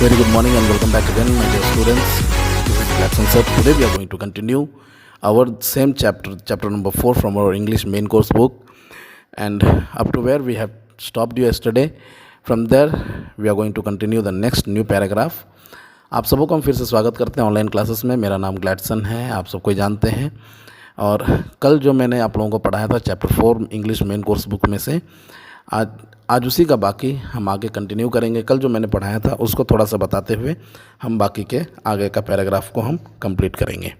Very good morning and welcome back again, my dear students. This is Gladson sir. Today we are going to continue our same chapter number 4 from our English main course book, and up to where we have stopped yesterday. From there we are going to continue the next new paragraph. आप सबों को हम फिर से स्वागत करते हैं online classes में. मेरा नाम ग्लैडसन है, आप सबको जानते हैं. और कल जो मैंने आप लोगों को पढ़ाया था chapter 4 English main course book में से, आज उसी का बाकी हम आगे कंटिन्यू करेंगे. कल जो मैंने पढ़ाया था उसको थोड़ा सा बताते हुए हम बाकी के आगे का पैराग्राफ को हम कंप्लीट करेंगे.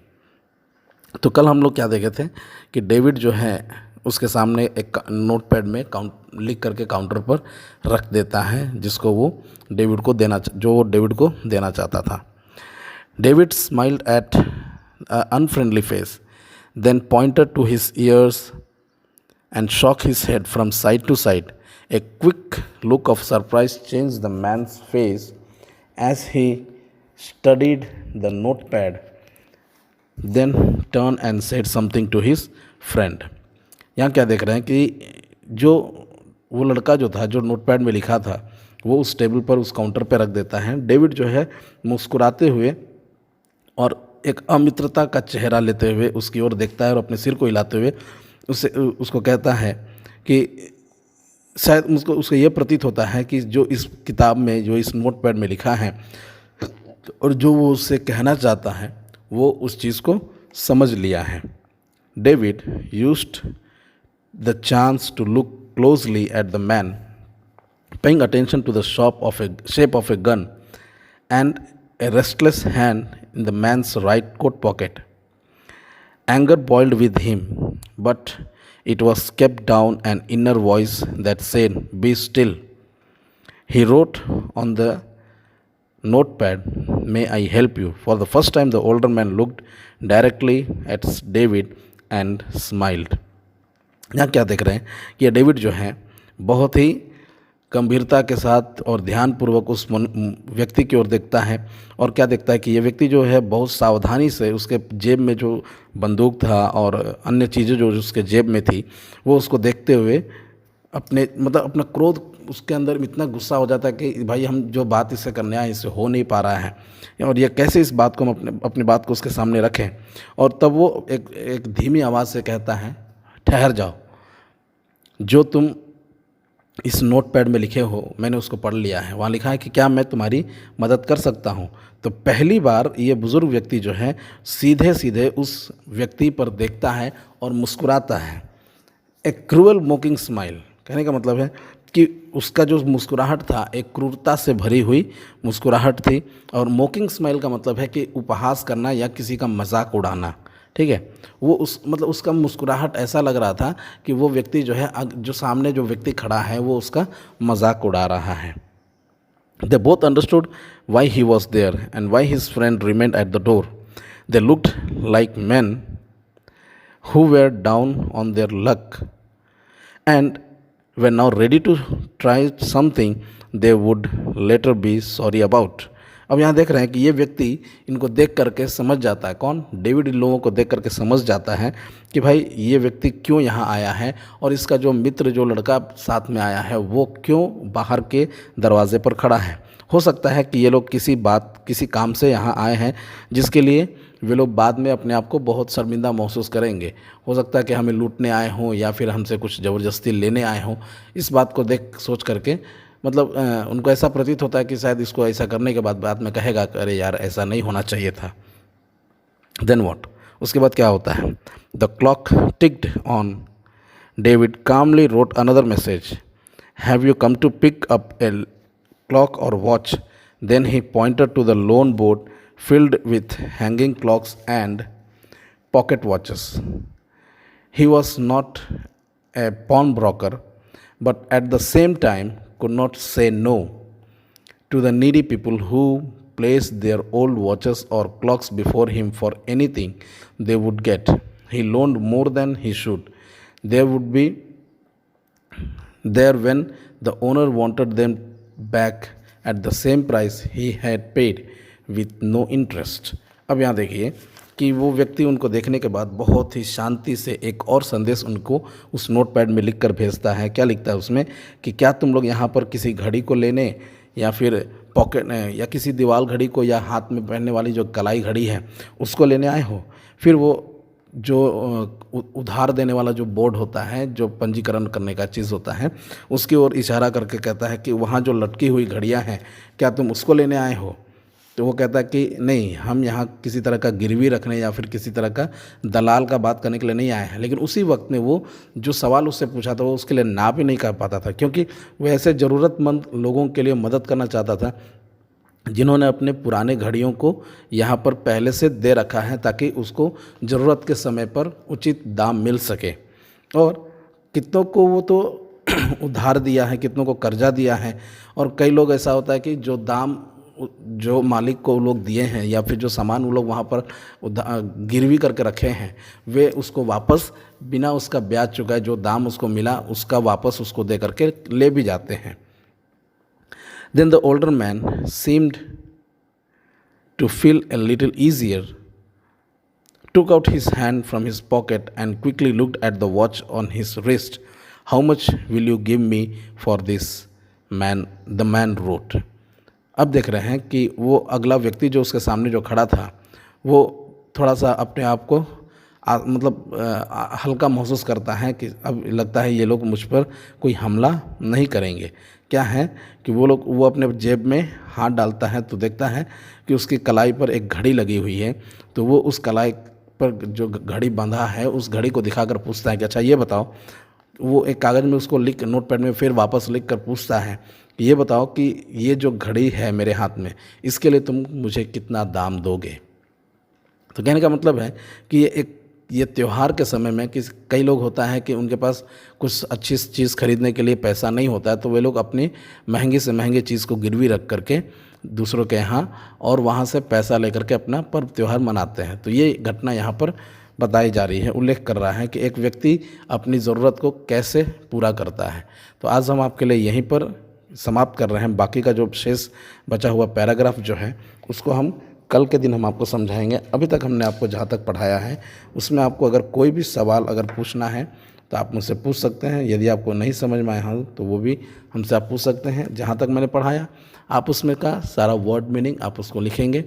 तो कल हम लोग क्या देखे थे कि डेविड जो है उसके सामने एक नोटपैड में लिख करके काउंटर पर रख देता है, जिसको वो डेविड को देना चाहता था. David smiled at unfriendly face, then pointed to his ears and shook his head from side to side. A quick look of surprise changed the man's face as he studied the notepad, then turned and said something to his friend. यहाँ क्या देख रहे हैं कि जो वो लड़का जो था, जो नोटपैड में लिखा था, वो उस टेबल पर, उस काउंटर पर रख देता है. डेविड जो है मुस्कुराते हुए और एक अमित्रता का चेहरा लेते हुए उसकी ओर देखता है और अपने सिर को हिलाते हुए उसको कहता है कि शायद उसको ये प्रतीत होता है कि जो इस किताब में, जो इस नोटपैड में लिखा है और जो वो उससे कहना चाहता है, वो उस चीज़ को समझ लिया है. David used the chance to look closely at the man, paying attention to the shape of a gun and a restless hand in the man's right coat pocket. Anger boiled with him, but it was kept down an inner voice that said, "Be still." He wrote on the notepad, "May I help you?" For the first time, the older man looked directly at David and smiled. यहाँ क्या देख रहे हैं कि ये David जो है बहुत ही गंभीरता के साथ और ध्यानपूर्वक उस व्यक्ति की ओर देखता है, और क्या देखता है कि ये व्यक्ति जो है बहुत सावधानी से उसके जेब में जो बंदूक था और अन्य चीज़ें जो उसके जेब में थी, वो उसको देखते हुए अपना क्रोध उसके अंदर इतना गुस्सा हो जाता है कि भाई हम जो बात इससे करने आए इससे हो नहीं पा रहा है, और ये कैसे इस बात को हम अपनी बात को उसके सामने रखें. और तब वो एक धीमी आवाज़ से कहता है, ठहर जाओ, जो तुम इस नोटपैड में लिखे हो मैंने उसको पढ़ लिया है. वहाँ लिखा है कि क्या मैं तुम्हारी मदद कर सकता हूँ. तो पहली बार ये बुज़ुर्ग व्यक्ति जो है सीधे सीधे उस व्यक्ति पर देखता है और मुस्कुराता है. एक क्रूअल मोकिंग स्माइल, कहने का मतलब है कि उसका जो मुस्कुराहट था एक क्रूरता से भरी हुई मुस्कुराहट थी, और मोकिंग स्माइल का मतलब है कि उपहास करना या किसी का मजाक उड़ाना. ठीक है, वो उसका मुस्कुराहट ऐसा लग रहा था कि वो व्यक्ति जो है, जो सामने जो व्यक्ति खड़ा है, वो उसका मजाक उड़ा रहा है. They both understood why he was there and why his friend remained at the door. They looked like men who were down on their luck and were now ready to try something they would later be sorry about. अब यहाँ देख रहे हैं कि ये व्यक्ति इनको देख करके समझ जाता है. कौन? डेविड इन लोगों को देख करके समझ जाता है कि भाई ये व्यक्ति क्यों यहाँ आया है, और इसका जो मित्र, जो लड़का साथ में आया है, वो क्यों बाहर के दरवाजे पर खड़ा है. हो सकता है कि ये लोग किसी काम से यहाँ आए हैं जिसके लिए वे लोग बाद में अपने आप को बहुत शर्मिंदा महसूस करेंगे. हो सकता है कि हमें लूटने आए हों या फिर हमसे कुछ ज़बरदस्ती लेने आए हों. इस बात को सोच करके उनको ऐसा प्रतीत होता है कि शायद इसको ऐसा करने के बाद में कहेगा अरे यार ऐसा नहीं होना चाहिए था. देन व्हाट, उसके बाद क्या होता है? The clock ticked on. David Comley wrote another message, have you come to pick up a clock और watch. Then he pointed to the lone board filled with hanging clocks and pocket watches. He was not a pawnbroker, but at the same time could not say no to the needy people who placed their old watches or clocks before him for anything they would get. He loaned more than he should. They would be there when the owner wanted them back at the same price he had paid with no interest. अब यहाँ देखिए कि वो व्यक्ति उनको देखने के बाद बहुत ही शांति से एक और संदेश उनको उस नोटपैड में लिख कर भेजता है. क्या लिखता है उसमें कि क्या तुम लोग यहाँ पर किसी घड़ी को लेने या फिर पॉकेट या किसी दीवार घड़ी को या हाथ में पहनने वाली जो कलाई घड़ी है उसको लेने आए हो। फिर वो जो उधार देने वाला जो बोर्ड होता है, जो पंजीकरण करने का चीज़ होता है, उसकी ओर इशारा करके कहता है कि वहाँ जो लटकी हुई घड़ियाँ हैं क्या तुम उसको लेने आए हो। तो वो कहता है कि नहीं, हम यहाँ किसी तरह का गिरवी रखने या फिर किसी तरह का दलाल का बात करने के लिए नहीं आए हैं। लेकिन उसी वक्त में वो जो सवाल उससे पूछा था वो उसके लिए ना भी नहीं कर पाता था, क्योंकि वो ऐसे ज़रूरतमंद लोगों के लिए मदद करना चाहता था जिन्होंने अपने पुराने घड़ियों को यहाँ पर पहले से दे रखा है ताकि उसको ज़रूरत के समय पर उचित दाम मिल सके। और कितनों को वो तो उधार दिया है, कितनों को कर्जा दिया है, और कई लोग ऐसा होता है कि जो दाम जो मालिक को वो लोग दिए हैं या फिर जो सामान वो लोग वहाँ पर गिरवी करके रखे हैं वे उसको वापस बिना उसका ब्याज चुकाए जो दाम उसको मिला उसका वापस उसको दे करके ले भी जाते हैं। Then the older man seemed to feel a little easier, took out his hand from his pocket and quickly looked at the watch on his wrist. How much will you give me for this, man? The man wrote. अब देख रहे हैं कि वो अगला व्यक्ति जो उसके सामने जो खड़ा था वो थोड़ा सा अपने आप को हल्का महसूस करता है कि अब लगता है ये लोग मुझ पर कोई हमला नहीं करेंगे। क्या है कि वो अपने जेब में हाथ डालता है तो देखता है कि उसकी कलाई पर एक घड़ी लगी हुई है। तो वो उस कलाई पर जो घड़ी बंधा है उस घड़ी को दिखाकर पूछता है कि अच्छा ये बताओ, वो एक कागज़ में उसको लिख नोटपैड में फिर वापस लिख कर पूछता है कि ये बताओ कि ये जो घड़ी है मेरे हाथ में इसके लिए तुम मुझे कितना दाम दोगे। तो कहने का मतलब है कि ये त्यौहार के समय में कि कई लोग होता है कि उनके पास कुछ अच्छी चीज़ खरीदने के लिए पैसा नहीं होता है, तो वे लोग अपनी महंगी से महंगी चीज़ को गिरवी रख करके दूसरों के यहाँ और वहाँ से पैसा लेकर के अपना पर्व त्यौहार मनाते हैं। तो ये घटना यहाँ पर बताई जा रही है, उल्लेख कर रहा है कि एक व्यक्ति अपनी ज़रूरत को कैसे पूरा करता है। तो आज हम आपके लिए यहीं पर समाप्त कर रहे हैं। बाकी का जो शेष बचा हुआ पैराग्राफ जो है उसको हम कल के दिन हम आपको समझाएंगे। अभी तक हमने आपको जहाँ तक पढ़ाया है उसमें आपको अगर कोई भी सवाल अगर पूछना है तो आप मुझसे पूछ सकते हैं। यदि आपको नहीं समझ में आया हो तो वो भी हमसे आप पूछ सकते हैं। जहाँ तक मैंने पढ़ाया आप उसमें का सारा वर्ड मीनिंग आप उसको लिखेंगे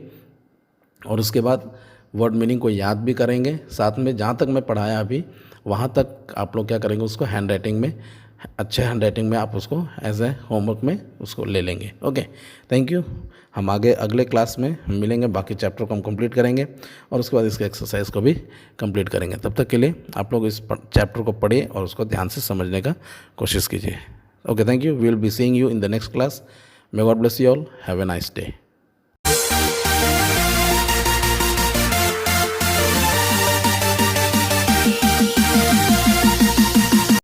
और उसके बाद वर्ड मीनिंग को याद भी करेंगे। साथ में जहाँ तक मैं पढ़ाया अभी वहाँ तक आप लोग क्या करेंगे, उसको हैंड राइटिंग में, अच्छे हैंड राइटिंग में आप उसको एज ए होमवर्क में उसको ले लेंगे। Okay, thank you. हम आगे अगले क्लास में मिलेंगे, बाकी चैप्टर को हम कंप्लीट करेंगे और उसके बाद इसके एक्सरसाइज को भी कंप्लीट करेंगे। तब तक के लिए आप लोग इस चैप्टर को पढ़िए और उसको ध्यान से समझने का कोशिश कीजिए। Okay, thank you. We will be seeing you in the next class. May God bless you all. Have a nice day.